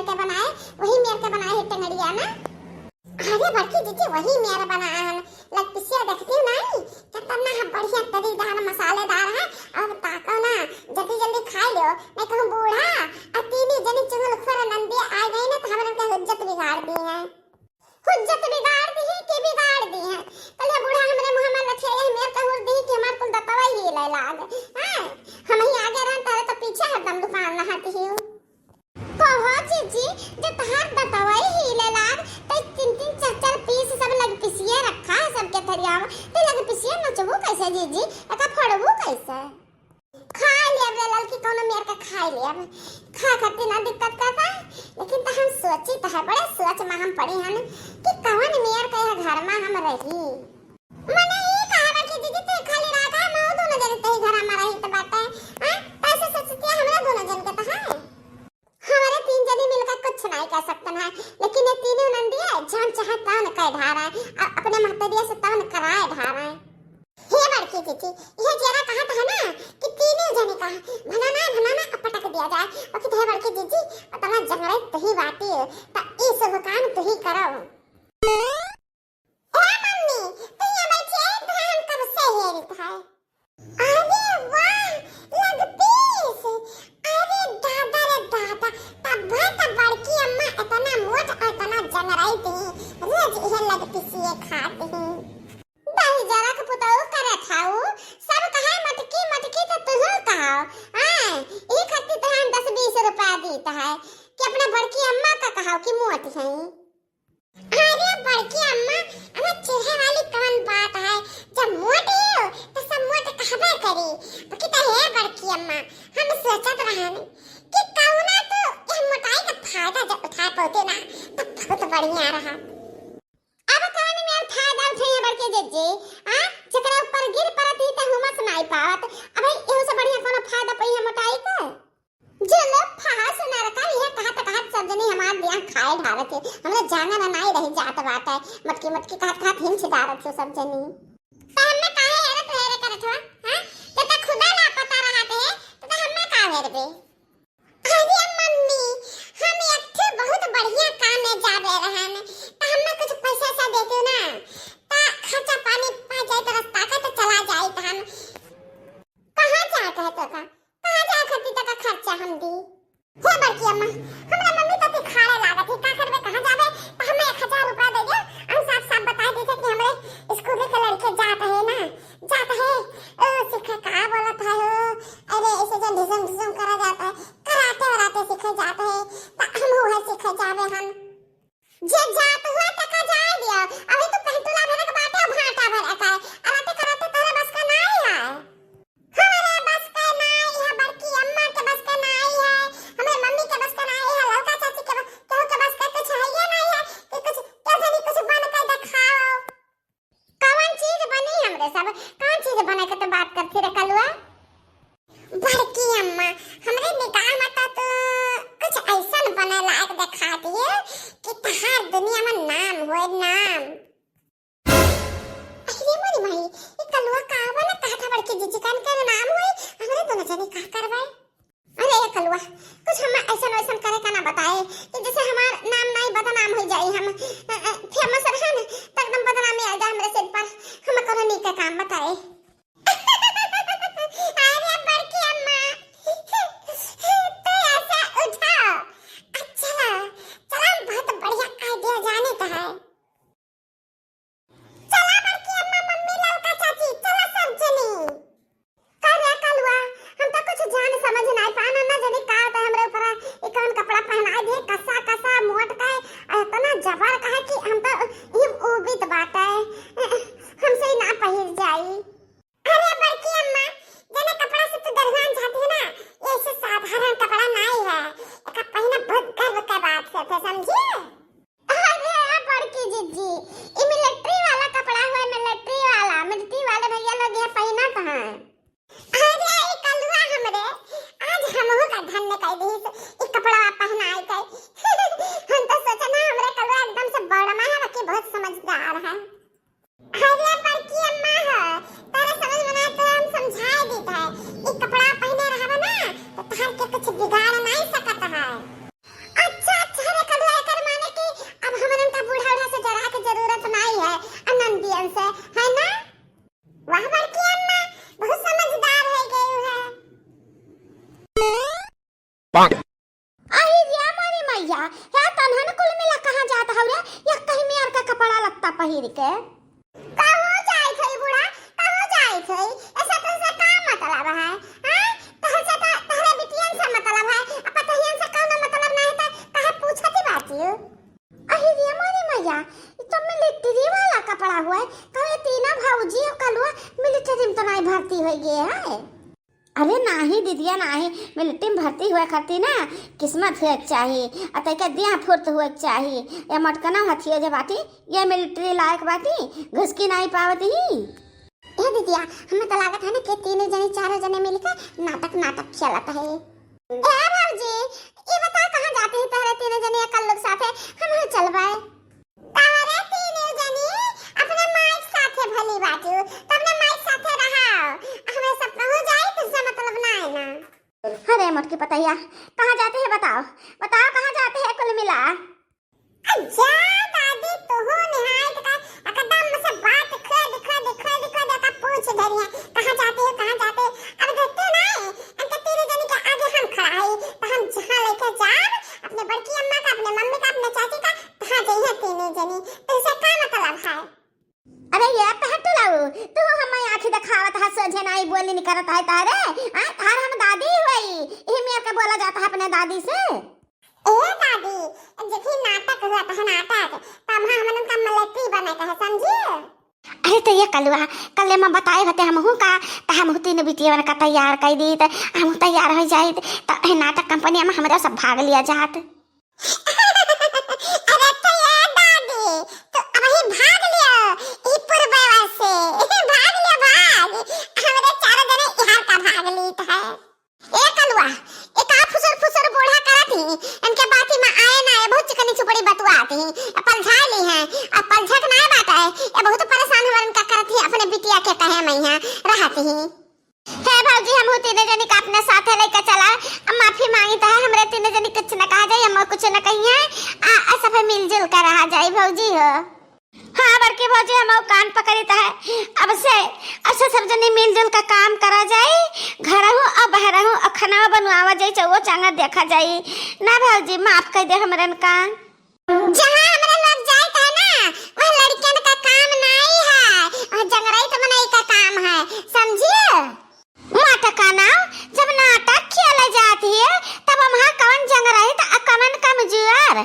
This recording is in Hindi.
मेरे के बनाए, वही मेरे के बनाए है टंगड़िया ना। अरे बड़की जीजी वही मेरा बनाया है। लग पिसिया देखती हूँ नहीं कितना है बढ़िया तरीदार मसालेदार है। अब ताको ना जल्दी जल्दी खा लो, मैं कहूँ बूढ़ा और तीनी जनी चुगल खोर नंदी आ गई ना तो हमने उनका हुज्जत बिगाड़ दी है। हुज्जत बिगाड़ दी है कि बिगाड़ दी है। कल बूढ़ा हमरे मुंह में लखे है मेरे कहूँ दी कि हमार कुल दतवा ही ले लाग। हां हम ही आगे रहता है तो पीछे हरदम दुकान नहाती हूँ। कहो जीजी जो तहार दतवाई ही ले लाग तो तीन तीन चार चार पीस सब लग पिसिए रखा है सबके थरिया में। तो लग पिसिए नचबू कैसे जीजी, एका फड़बू कैसे? खा लेब रे लड़की कोनो मेर का खा लेब, खा खाती ना दिक्कत करता। लेकिन तो हम सोची तो है बड़े सोच में हम पड़ी हन कि कौन मेर के घर में हम रही। मने ई कहावा कि दीदी तू खाली राखा मैं दोनों जन ते घर में रही तो बात है। हां ऐसे सोचती हमरा दोनों जन के तो है। हमारे तीन जने मिलकर कुछ नहीं कर सकते हैं, लेकिन ये तीनों नंदी है जान चाहे तान कह ढारा है अपने महतरिया से तान कराए ढारा है। हे बड़की जीजी ये जरा कहा था ना कि तीनों जने का बनाना पटक दिया जाए। और कि हे बड़की जीजी उतना जंगले तो ही बाती है तो ये सब काम तो ही करो। ए मम्मी तू ये बैठी है तो हम कब से हेरित है। अरे वाह लग पीस, अरे दादा रे दादा तब बड़की अम्मा इतना मोट और इतना जंगराई थी रोज ये लग पीसिए खाती हूँ। दही जरा के पुताऊ करे खाऊ सब कहे मटकी मटकी तो तू कहो। हां ये खत्ती तो हम 10-20 रुपया देता है कि अपना बड़की अम्मा का कहो कि मोट है। अरे बड़की अम्मा हमें चूहे वाली कौन बात है, जब मोटी हो तो सब मोट कहबे करी। कि तो है बड़की अम्मा हम सोचत रहन कि कौना तो ये मोटाई का फायदा जब उठा पाते ना तो बहुत बढ़िया रहा। अब कौन में फायदा उठाए बड़के जीजी हां जकरा ऊपर गिर पड़ती तो हम सुनाई पावत। अब एहो से बढ़िया कोनो फायदा पई है मोटाई का। जो लोग फहा सुना रखा है कहा सब जने हमार दिया खाए ढारत है हमरा जाना ना नहीं रही जात बात है मटकी मटकी कहा हिंच डारत हो सब जनी। तो हमें काहे हेरत हेरे करत हो हां तो त खुदा ना पता रहत है तो हमें का हेरबे। अरे मम्मी हम एक बहुत बढ़िया काम में जाबे रहन तो हमें कुछ पैसा सा दे दो ना ता खर्चा पानी पा जाए तो रास्ता का तो चला जाए तो हम कहां जा कहतो का कहां जा खती तक खर्चा हम दी। हे बड़की अम्मा हमरा मम्मी तो खाड़े लागत है का करबे कहां जाबे तो हमें 1000 रुपया दे दे। हम साफ साफ बता देते कि हमरे स्कूल के लड़के जात है ना जात है ओ सिखा का बोलत है हो। अरे ऐसे जन ढिसम करा जाता है कराटे वराटे सिखे जाते हैं तो हम वो सिखे जावे हम जे जात हुआ तक जाए दियो। अभी तो पहटुला भरे के बाटे भाटा भरे का कराटे कराटे तोरे बस का नहीं है। हमारे बस का नहीं है, बड़की अम्मा के बस का नहीं है, हमारे मम्मी के बस का नहीं है, लड़का चाची के बस का कुछ है या नहीं है कि कुछ क्या जानी कुछ बन के दिखाओ। कौन चीज बनी हमरे सब कौन चीज बने के तो बात करती रे कलुआ। बड़की अम्मा हमरे निगाह में तो कुछ ऐसा बने लायक दिखा दिए कि तहार दुनिया में नाम होए नाम। अरे मोरी माई ये कलुआ का वाला कहा था बड़की जीजी कान के नाम होए हमरे दोनों जने का करवाए। अरे ये कलुआ कुछ हम ऐसा वैसा करे का ना बताए कि जैसे हमार नाम नहीं बदनाम हो जाए हम फेमस रहे ना तो एकदम बदनामी आ जाए हमरे सिर पर। हम कोनो नी का काम बताए। अरे बड़की अम्मा तो ऐसा उठाओ अच्छा चला बहुत बढ़िया आइडिया जाने का है। चला बड़की अम्मा मम्मी लड़का चाची चला सब जनी कर रे कलुआ हम तो कुछ जान समझ नहीं पाना ना जनी का तो हमरे ऊपर एक कौन कपड़ा पहना दे कसा कसा मोट का इतना जबर का है कि हम तो ये उबित बात है हमसे ना पहिर जाई। अरे बड़की अम्मा जने कपड़ा से तो दरवान जाती है ना ये से साधारण कपड़ा नहीं है एका पहना बहुत गर्व का बात है समझे। अरे बड़की जीजी ये मिलिट्री वाला कपड़ा हुआ मिलिट्री वाले भैया लोग ये पहना कहां। अरे ये कलुआ हमरे आज हमहु का धन्य कह दी ये कपड़ा पहनाई के हम तो सोचा ना हमरे कलुआ एकदम से बड़ा मा है कि बहुत समझदार है। अरे बड़की अम्मा है तारा समझ में ना तो हम समझा देता है ये कपड़ा पहने रहबा ना तो तहर के कुछ बिगाड़ नहीं सकता है। अच्छा अरे रे मारी मैया या तन्हन कुल मिला कहां जात हौ रे या कहीं मेर का कपड़ा लत्ता पहिर के कहो जाए थई बुढ़ा, कहो जाए थई, ऐसा तो से का मतलब है? हां तहर से तहरे बिटियन से मतलब है, अब तहियन से कौनो मतलब नहीं त काहे पूछती बाती? अरे रे मारी मैया ये तो मिलिट्री वाला कपड़ा हुआ है कहे तीना भौजी और कलुआ मिलिट्री में तो नहीं भर्ती हो गए है। अरे नाही दीदिया नाही मिलिट्री में भर्ती हुआ खाती ना किस्मत हुए चाहिए अतः का दिया फुर्त हुए चाहिए या मटकना हथिया जे बाटी ये मिलिट्री लायक बाटी घुस की नहीं पावती ही। ए दीदिया हमें तो लागत है ना कि तीनों जने चारों जने मिलकर नाटक चलाता है। ए भौजी ये बता कहां जाते हैं तहरे तीनों जने कल लोग साथे हम चलबाए? तारे तीनों जने अपने माइक साथे भली बाटू तो अपने माइक साथे रहाओ, हमें सब हो जाए तो से मतलब ना है ना। अरे मटकी पतैया कहां जाते हैं बताओ बताओ कहां जाते हैं कुल मिला? अच्छा दादी तो हो निहायत का एकदम से बात खुद का पूछ धरी है कहां जाते हो अब देखते ना अंत तीनों जने के आगे हम खड़ा है तो हम जहां लेके जाब अपने बड़की अम्मा का अपने मम्मी का अपने चाची का कहां जाइए तीनों जने तो इससे क्या मतलब है? अरे यार कहत लाऊ तू हम आंखें दिखावत है सोझे नहीं बोली नहीं करत है तारे हां थार हम दादी हुई ई मेर के बोला जाता है अपने दादी से। ए दादी जब ही नाटक हुआ था नाटक तब हमन का मलती बने का समझिए। अरे तो ये कलवा कल में बताए होते हम हूं का त हम तीन बिटिया का तैयार कर दी त हम तैयार हो जाए त नाटक कंपनी में हमरा सब भाग लिया जात। अरे तो ये दादी तो अब ही भाग लियो ई पूर्ववा से भाग लियो भाग हमरे चारों जने इहार का भाग लीत है। ए कलवा एक आ फुसर बूढ़ा करत ही इनके बाती में आए ना ये बहुत चिकनी चुपड़ी बतवाती है पलझा ली है अब पलझक ना बात है ये बहुत परेशान होवन का करत ही अपने बिटिया के कहे मैं यहां रहती ही। हे भौजी हम तीन जनी का अपने साथ लेकर चला अब माफी मांगी तो है हमरे तीन जनी कुछ न कहा जाए हम कुछ न कहिए आ सब मिलजुल कर रहा जाए भौजी हो। हाँ बड़की भौजी हम कान पकड़ी तो है अब से अच्छा सब जनी मिलजुल का काम करा जाए घर हूँ अब बहरा हूँ खाना बनवावा जाए चो चांगा देखा जाए ना भौजी माफ कर दे हमरन का। जहां हमरा लोग जात है ना वह लड़कियन का काम नहीं है और जंगराई तो मनाई का काम है समझिए। नाटक का नाम जब नाटक खेला जाती है तब हम कौन जंग रही तो कौन कमजोर